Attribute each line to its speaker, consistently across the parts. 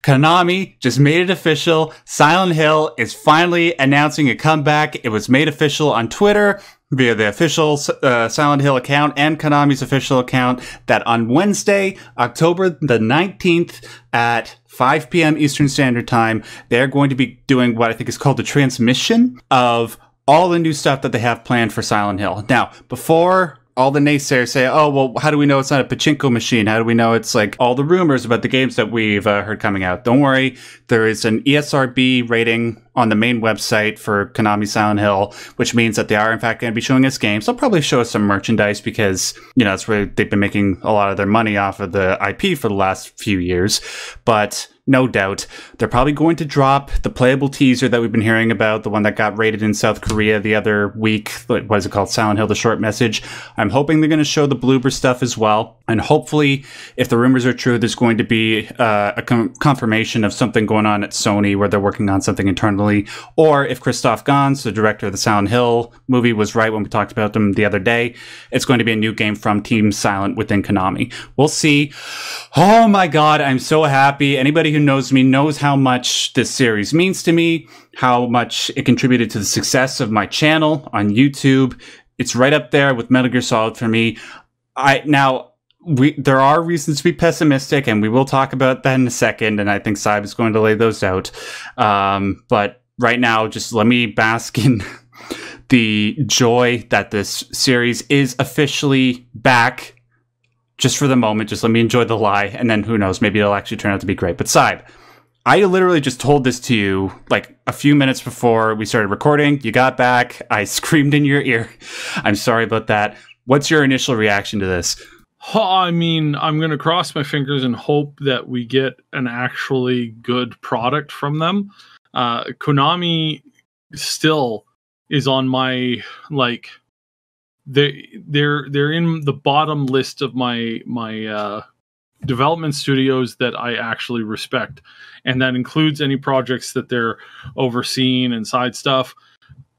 Speaker 1: Konami just made it official. Silent Hill is finally announcing a comeback. It was made official on Twitter via the official Silent Hill account and Konami's official account that on Wednesday, October the 19th at 5 p.m. Eastern Standard Time, they're going to be doing what I think is called the transmission of all the new stuff that they have planned for Silent Hill. Now, before all the naysayers say, oh, well, how do we know it's not a pachinko machine? How do we know it's like all the rumors about the games that we've heard coming out? Don't worry. There is an ESRB rating on the main website for Konami Silent Hill, which means that they are, in fact, going to be showing us games. They'll probably show us some merchandise because, you know, that's where they've been making a lot of their money off of the IP for the last few years. But no doubt, they're probably going to drop the playable teaser that we've been hearing about, the one that got rated in South Korea the other week. What is it called? Silent Hill, the short message. I'm hoping they're going to show the blooper stuff as well. And hopefully, if the rumors are true, there's going to be a confirmation of something going on at Sony where they're working on something internally. Or if Christoph Gans, the director of the Silent Hill movie, was right when we talked about them the other day, it's going to be a new game from Team Silent within Konami. We'll see. Oh my god, I'm so happy. Anybody who knows me knows how much this series means to me, how much it contributed to the success of my channel on YouTube. It's right up there with Metal Gear Solid for me. There are reasons to be pessimistic, and we will talk about that in a second, and I think Syb is going to lay those out. But right now, just let me bask in the joy that this series is officially back. Just for the moment, just let me enjoy the lie, and then who knows, maybe it'll actually turn out to be great. But Syb, I literally just told this to you like a few minutes before we started recording. You got back. I screamed in your ear. I'm sorry about that. What's your initial reaction to this?
Speaker 2: I mean, I'm going to cross my fingers and hope that we get an actually good product from them. Konami still is on my, like, they're in the bottom list of my development studios that I actually respect, and that includes any projects that they're overseeing and side stuff.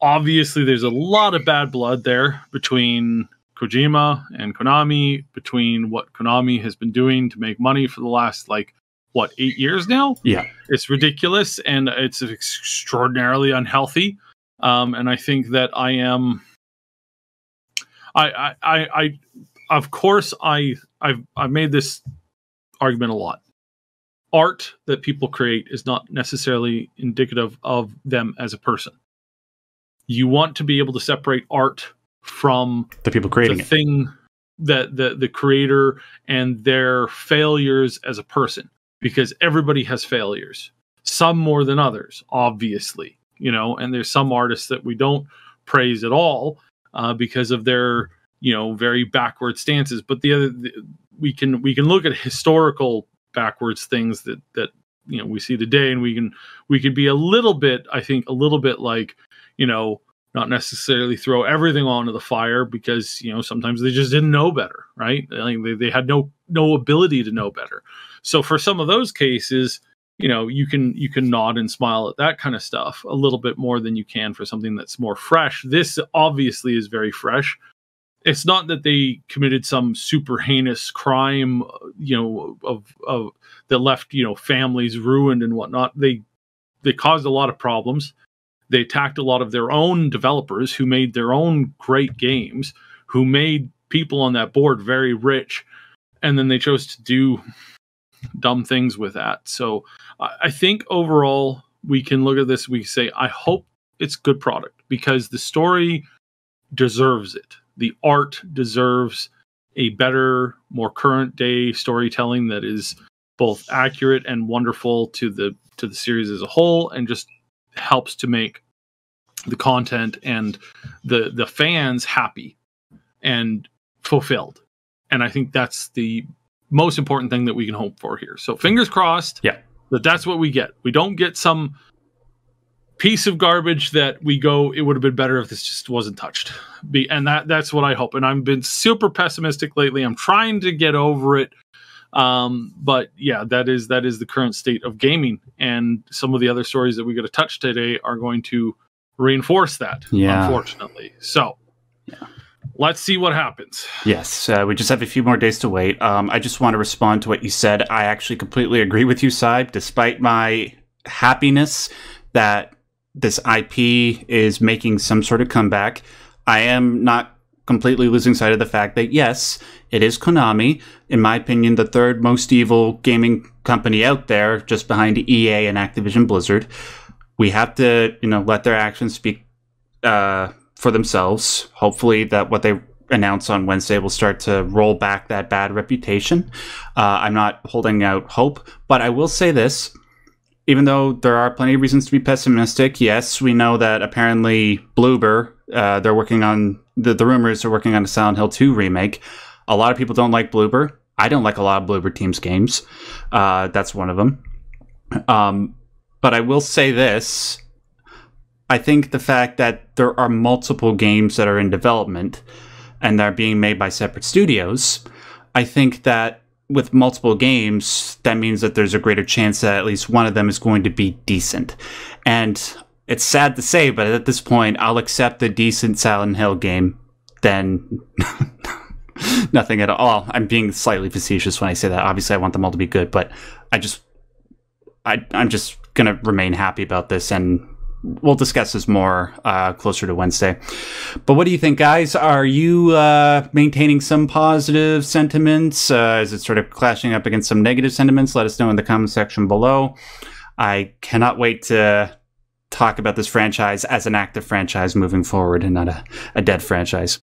Speaker 2: Obviously, there's a lot of bad blood there between Kojima and Konami, between what Konami has been doing to make money for the last, like, what, 8 years now? Yeah. It's ridiculous, and it's extraordinarily unhealthy. And I think that of course, I've made this argument a lot. Art that people create is not necessarily indicative of them as a person. You want to be able to separate art from
Speaker 1: the people creating
Speaker 2: the thing that the creator and their failures as a person, because everybody has failures, some more than others, obviously, you know, and there's some artists that we don't praise at all because of their, you know, very backward stances. But we can look at historical backwards things that you know we see today, and we could be a little bit, I think, a little bit like, you know, not necessarily throw everything onto the fire, because, you know, sometimes they just didn't know better, right? Like they had no ability to know better. So for some of those cases, you know, you can nod and smile at that kind of stuff a little bit more than you can for something that's more fresh. This obviously is very fresh. It's not that they committed some super heinous crime, you know, of that left, you know, families ruined and whatnot. They caused a lot of problems. They attacked a lot of their own developers who made their own great games, who made people on that board very rich, and then they chose to do dumb things with that. So I think overall we can look at this, we say, I hope it's good product, because the story deserves it. The art deserves a better, more current day storytelling that is both accurate and wonderful to the series as a whole, and just helps to make the content and the fans happy and fulfilled. And I think that's the most important thing that we can hope for here. So fingers crossed, yeah, that's what we get. We don't get some piece of garbage that we go, it would have been better if this just wasn't touched. And that's what I hope. And I've been super pessimistic lately. I'm trying to get over it. But yeah, that is the current state of gaming. And some of the other stories that we got to touch today are going to reinforce that, unfortunately. So, yeah. let's see what happens.
Speaker 1: Yes, we just have a few more days to wait. I just want to respond to what you said. I actually completely agree with you, Syb. Despite my happiness that this IP is making some sort of comeback, I am not completely losing sight of the fact that, yes, it is Konami, in my opinion, the third most evil gaming company out there, just behind EA and Activision Blizzard. We have to, let their actions speak for themselves. Hopefully that what they announce on Wednesday will start to roll back that bad reputation. I'm not holding out hope, but I will say this. Even though there are plenty of reasons to be pessimistic, yes, we know that apparently Bloober, they're working on, the rumors are working on a Silent Hill 2 remake. A lot of people don't like Bloober. I don't like a lot of Bloober Team's games. That's one of them. But I will say this. I think the fact that there are multiple games that are in development and they're being made by separate studios, I think that with multiple games, that means that there's a greater chance that at least one of them is going to be decent. And it's sad to say, but at this point, I'll accept a decent Silent Hill game than nothing at all. I'm being slightly facetious when I say that. Obviously, I want them all to be good, but I'm just going to remain happy about this, and we'll discuss this more closer to Wednesday. But what do you think, guys? Are you maintaining some positive sentiments? Is it sort of clashing up against some negative sentiments? Let us know in the comment section below. I cannot wait to talk about this franchise as an active franchise moving forward and not a dead franchise.